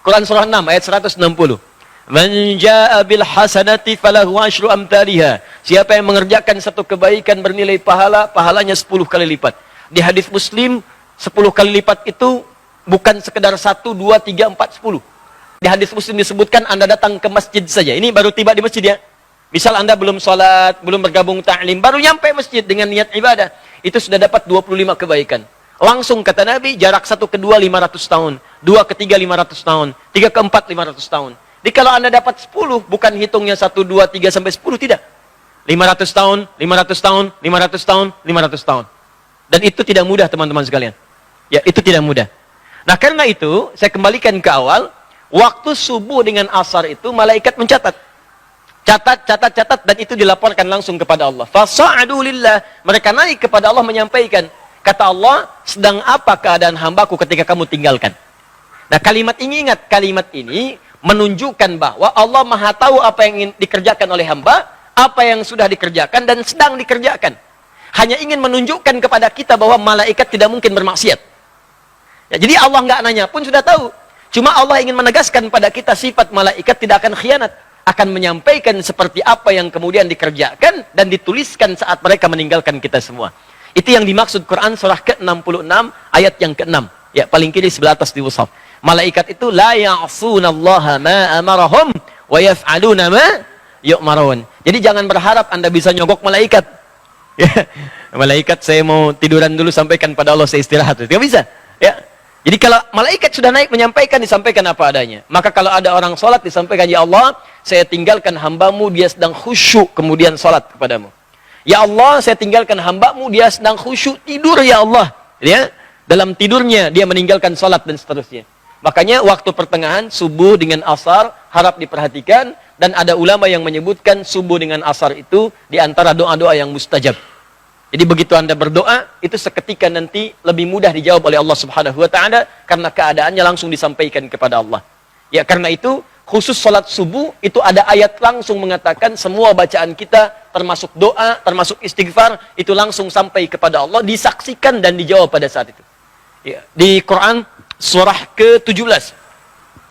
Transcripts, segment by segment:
Quran surah 6 ayat 160. Man jaa'a bil hasanati falahu asyru amthaliha. Siapa yang mengerjakan satu kebaikan bernilai pahala, pahalanya 10 kali lipat. Di hadis Muslim, 10 kali lipat itu bukan sekedar 1, 2, 3, 4, 10. Di hadis Muslim disebutkan Anda datang ke masjid saja. Ini baru tiba di masjid ya. Misal Anda belum sholat, belum bergabung ta'lim, baru nyampe masjid dengan niat ibadah. Itu sudah dapat 25 kebaikan. Langsung kata Nabi, jarak 1 ke 2, 500 tahun. 2 ke 3, 500 tahun. 3 ke 4, 500 tahun. Jadi kalau Anda dapat 10, bukan hitungnya 1, 2, 3, sampai 10, tidak. 500 tahun, 500 tahun, 500 tahun, 500 tahun. Dan itu tidak mudah teman-teman sekalian. Ya, itu tidak mudah. Nah, karena itu, saya kembalikan ke awal, waktu subuh dengan asar itu, malaikat mencatat. Catat, dan itu dilaporkan langsung kepada Allah. Fasa'adu lillah. Mereka naik kepada Allah menyampaikan. Kata Allah, sedang apa keadaan hambaku ketika kamu tinggalkan? Nah, kalimat ini ingat, kalimat ini menunjukkan bahwa Allah Maha tahu apa yang ingin dikerjakan oleh hamba, apa yang sudah dikerjakan dan sedang dikerjakan. Hanya ingin menunjukkan kepada kita bahwa malaikat tidak mungkin bermaksiat. Ya, jadi Allah nggak nanya pun sudah tahu. Cuma Allah ingin menegaskan pada kita sifat malaikat tidak akan khianat, akan menyampaikan seperti apa yang kemudian dikerjakan dan dituliskan saat mereka meninggalkan kita semua. Itu yang dimaksud Quran surah ke-66 ayat yang ke-6. Ya, paling kiri sebelah atas di mushaf. Malaikat itu la ya'sunallaha ma amarahum wa yaf'aluna ma yu'marun. Jadi jangan berharap Anda bisa nyogok malaikat. Ya, malaikat saya mau tiduran dulu sampaikan pada Allah saya istirahat. Tidak bisa. Ya. Jadi kalau malaikat sudah naik menyampaikan, disampaikan apa adanya. Maka kalau ada orang sholat disampaikan, ya Allah, saya tinggalkan hambamu, dia sedang khusyuk kemudian sholat kepadamu. Ya Allah, saya tinggalkan hambamu, dia sedang khusyuk tidur, ya Allah. Ya, dalam tidurnya dia meninggalkan sholat dan seterusnya. Makanya waktu pertengahan subuh dengan asar harap diperhatikan, dan ada ulama yang menyebutkan subuh dengan asar itu di antara doa-doa yang mustajab. Jadi begitu Anda berdoa, itu seketika nanti lebih mudah dijawab oleh Allah Subhanahu wa taala karena keadaannya langsung disampaikan kepada Allah. Ya, karena itu khusus salat subuh itu ada ayat langsung mengatakan semua bacaan kita termasuk doa, termasuk istighfar itu langsung sampai kepada Allah, disaksikan dan dijawab pada saat itu. Ya, di Quran surah ke-17.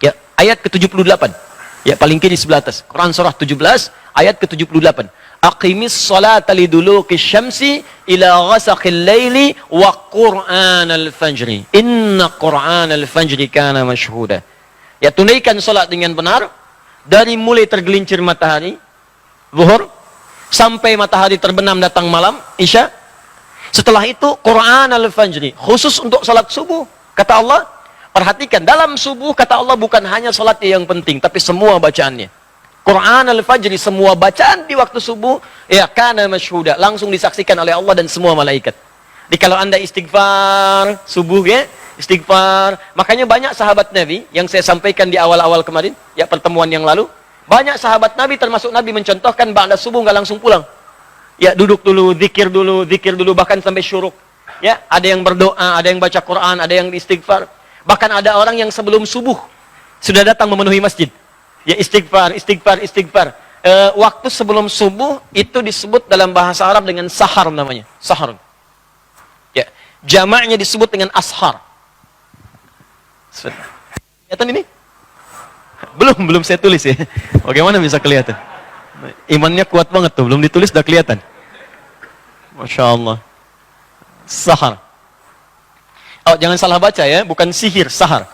Ya, ayat ke-78. Ya, paling kiri sebelah atas. Quran surah 17 ayat ke-78. Aqimis salata liduluki syamsi ila ghasaqil laili wa qur'anal fajri. Inna qur'anal fajri kana mashhuda. Ya, tunaikan salat dengan benar dari mulai tergelincir matahari zuhur sampai matahari terbenam datang malam isya. Setelah itu qur'anal fajri, khusus untuk salat subuh. Kata Allah, perhatikan dalam subuh kata Allah bukan hanya salatnya yang penting tapi semua bacaannya. Quran al-Fajri, semua bacaan di waktu subuh, ya kana masyhuda, langsung disaksikan oleh Allah dan semua malaikat. Jadi kalau Anda istighfar subuh ya, istighfar. Makanya banyak sahabat Nabi yang saya sampaikan di awal-awal kemarin, ya pertemuan yang lalu, banyak sahabat Nabi termasuk Nabi mencontohkan ba'da subuh nggak langsung pulang. Ya duduk dulu, zikir dulu bahkan sampai syuruk. Ya, ada yang berdoa, ada yang baca Quran, ada yang istighfar. Bahkan ada orang yang sebelum subuh sudah datang memenuhi masjid. Ya istighfar. Waktu sebelum subuh itu disebut dalam bahasa Arab dengan sahar namanya. Sahar. Ya, jamaknya disebut dengan ashar. Kelihatan ini? Belum saya tulis ya. Bagaimana bisa kelihatan? Imannya kuat banget tuh, belum ditulis udah kelihatan. Masya Allah. Sahar. Oh, jangan salah baca ya, bukan sihir, sahar.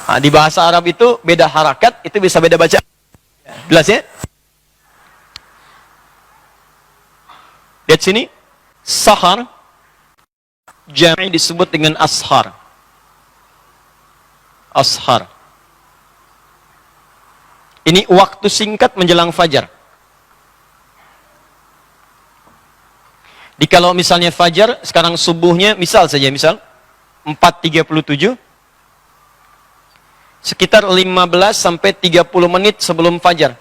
Nah, di bahasa Arab itu beda harakat, itu bisa beda baca. Jelas ya? Lihat sini, sahar, jami' disebut dengan ashar. Ashar. Ini waktu singkat menjelang fajar. Di kalau misalnya fajar, sekarang subuhnya, misal 4.37, sekitar 15 sampai 30 menit sebelum fajar.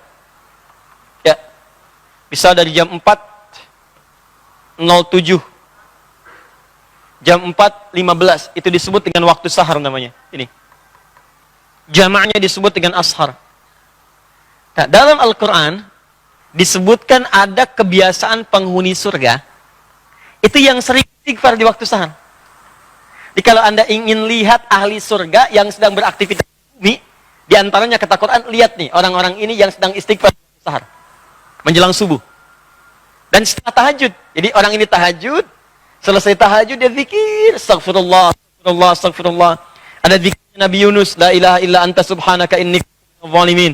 Ya. Bisa dari jam 4.07. Jam 4.15 itu disebut dengan waktu sahar namanya. Ini. Jamaknya disebut dengan ashar. Nah, dalam Al-Qur'an disebutkan ada kebiasaan penghuni surga itu yang sering istighfar di waktu sahar. Jadi kalau Anda ingin lihat ahli surga yang sedang beraktivitas di Di antaranya kata Quran, lihat nih, orang-orang ini yang sedang istighfar sahar, menjelang subuh. Dan setelah tahajud. Jadi orang ini tahajud, selesai tahajud dia zikir, astagfirullah, astagfirullah, astagfirullah. Ada zikirnya Nabi Yunus, la ilaha illa anta subhanaka inni kuntu minadh dhalimin.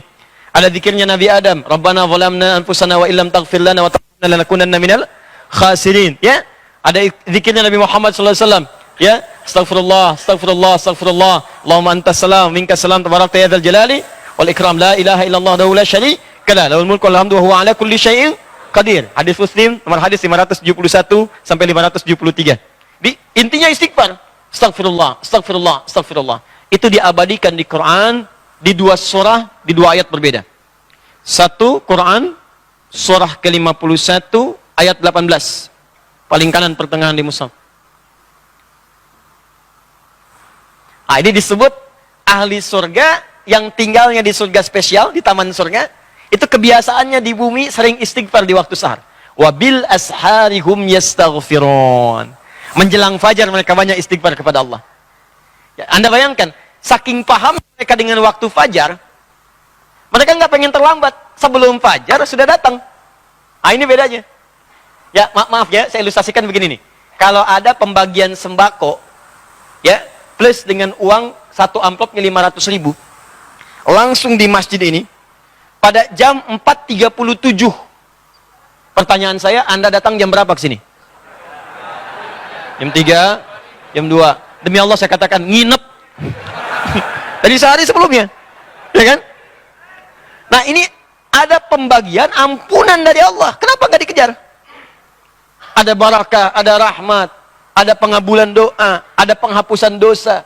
Ada zikirnya Nabi Adam, Rabbana zalamna anfusana wa illam taghfir lana wa tarhamna lanakunanna minal khasirin. Ya. Ada zikirnya Nabi Muhammad sallallahu alaihi wasallam, ya, astagfirullah, astagfirullah, astagfirullah. Allahumma antas salam, minkas salam, tabarakta ya dzal jalali wal ikram, la ilaha illallah wahdahu la syarika lah, lahul mulku wal hamdu wa huwa ala kulli syai'in qadir. Hadis Muslim nomor hadis 571 sampai 573. Intinya istighfar. Astagfirullah, astagfirullah, astagfirullah. Itu diabadikan di Quran di dua surah, di dua ayat berbeda. Satu Quran surah ke-51 ayat 18. Paling kanan pertengahan di mushaf. Ini disebut ahli surga yang tinggalnya di surga spesial, di taman surga. Itu kebiasaannya di bumi sering istighfar di waktu sahar. Wabil asharihum yastaghfirun. Menjelang fajar mereka banyak istighfar kepada Allah. Ya, Anda bayangkan, saking paham mereka dengan waktu fajar, mereka nggak pengen terlambat. Sebelum fajar sudah datang. Ini bedanya. Ya, maaf ya, saya ilustrasikan begini nih. Kalau ada pembagian sembako, ya, plus dengan uang satu amplopnya 500.000, langsung di masjid ini, pada jam 4.37. Pertanyaan saya, Anda datang jam berapa ke sini? Jam 3, jam 2. Demi Allah saya katakan, nginep. Dari sehari sebelumnya. Ya kan? Nah ini ada pembagian ampunan dari Allah. Kenapa nggak dikejar? Ada barakah, ada rahmat, ada pengabulan doa, ada penghapusan dosa.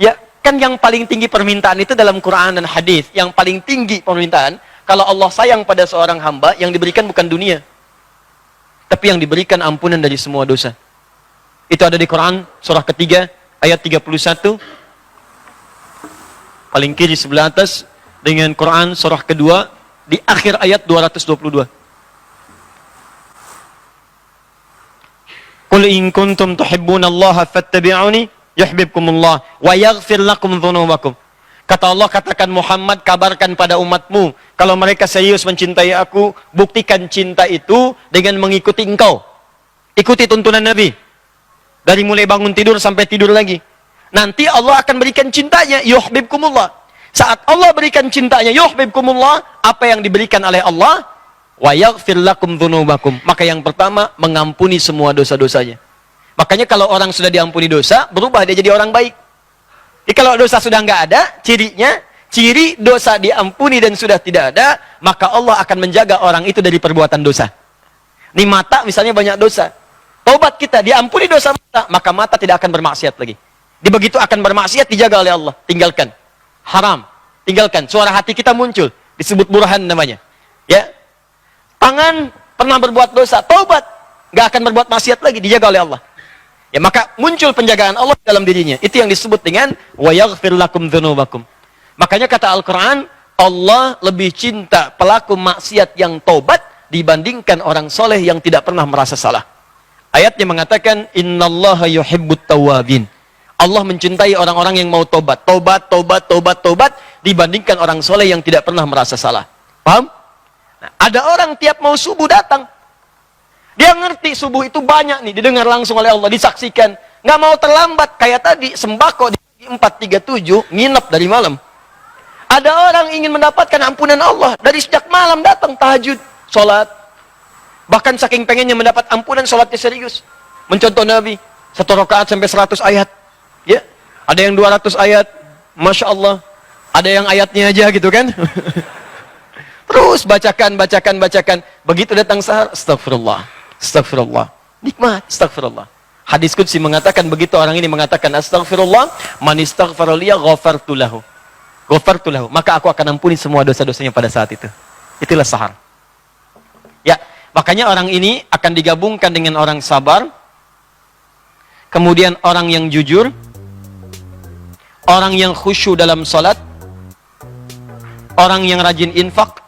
Ya, kan yang paling tinggi permintaan itu dalam Quran dan hadis. Yang paling tinggi permintaan, kalau Allah sayang pada seorang hamba, yang diberikan bukan dunia, tapi yang diberikan ampunan dari semua dosa. Itu ada di Quran surah ketiga ayat 31. Paling kiri sebelah atas, dengan Quran surah kedua di akhir ayat 222. Qul in kuntum tuhibbunallaha fattabi'uni yuhibbukumullah wa yaghfir lakum dzunubakum. Kata Allah, katakan Muhammad, kabarkan pada umatmu, kalau mereka serius mencintai aku, buktikan cinta itu dengan mengikuti engkau. Ikuti tuntunan Nabi. Dari mulai bangun tidur sampai tidur lagi. Nanti Allah akan berikan cintanya, yuhibbukumullah. Saat Allah berikan cintanya, yuhibbukumullah, apa yang diberikan oleh Allah? Wa yaghfir lakum dzunubakum. Maka yang pertama, mengampuni semua dosa-dosanya. Makanya kalau orang sudah diampuni dosa, berubah dia jadi orang baik. Jadi kalau dosa sudah nggak ada, cirinya, ciri dosa diampuni dan sudah tidak ada, maka Allah akan menjaga orang itu dari perbuatan dosa. Ini mata misalnya banyak dosa. Taubat kita, diampuni dosa mata, maka mata tidak akan bermaksiat lagi. Di begitu akan bermaksiat, dijaga oleh Allah. Tinggalkan. Haram. Tinggalkan. Suara hati kita muncul. Disebut burhan namanya. Ya. Tangan pernah berbuat dosa. Taubat. Nggak akan berbuat maksiat lagi. Dijaga oleh Allah. Ya, maka muncul penjagaan Allah dalam dirinya. Itu yang disebut dengan wa yaghfir lakum dzunubakum. Makanya kata Al-Quran, Allah lebih cinta pelaku maksiat yang taubat dibandingkan orang soleh yang tidak pernah merasa salah. Ayatnya mengatakan, innallaha yuhibbut tawwabin. Allah mencintai orang-orang yang mau tobat. Tobat, tobat, tobat, tobat, dibandingkan orang soleh yang tidak pernah merasa salah. Paham? Nah, ada orang tiap mau subuh datang. Dia ngerti subuh itu banyak nih, didengar langsung oleh Allah, disaksikan. Nggak mau terlambat, kayak tadi, sembako di 4.37, nginep dari malam. Ada orang ingin mendapatkan ampunan Allah, dari sejak malam datang, tahajud, sholat. Bahkan saking pengennya mendapat ampunan, sholatnya serius. Mencontoh Nabi, 1 rakaat sampai 100 ayat. Ya, ada yang 200 ayat, Masya Allah. Ada yang ayatnya aja gitu kan. Terus bacakan, bacakan, bacakan. Begitu datang sahar, astagfirullah, astagfirullah. Nikmat, astagfirullah. Hadis qudsi mengatakan, begitu orang ini mengatakan astagfirullah, man istaghfara liya ghafartu lahu. Ghafartu lahu. Maka aku akan ampuni semua dosa-dosanya pada saat itu. Itulah sahar. Ya. Makanya orang ini akan digabungkan dengan orang sabar, kemudian orang yang jujur, orang yang khusyuk dalam salat, orang yang rajin infak,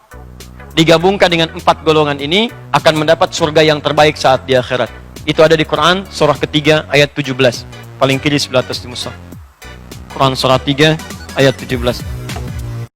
digabungkan dengan 4 golongan ini, akan mendapat surga yang terbaik saat di akhirat. Itu ada di Quran, surah ketiga, ayat 17. Paling kiri sebelah atas di mushaf. Quran surah 3, ayat 17.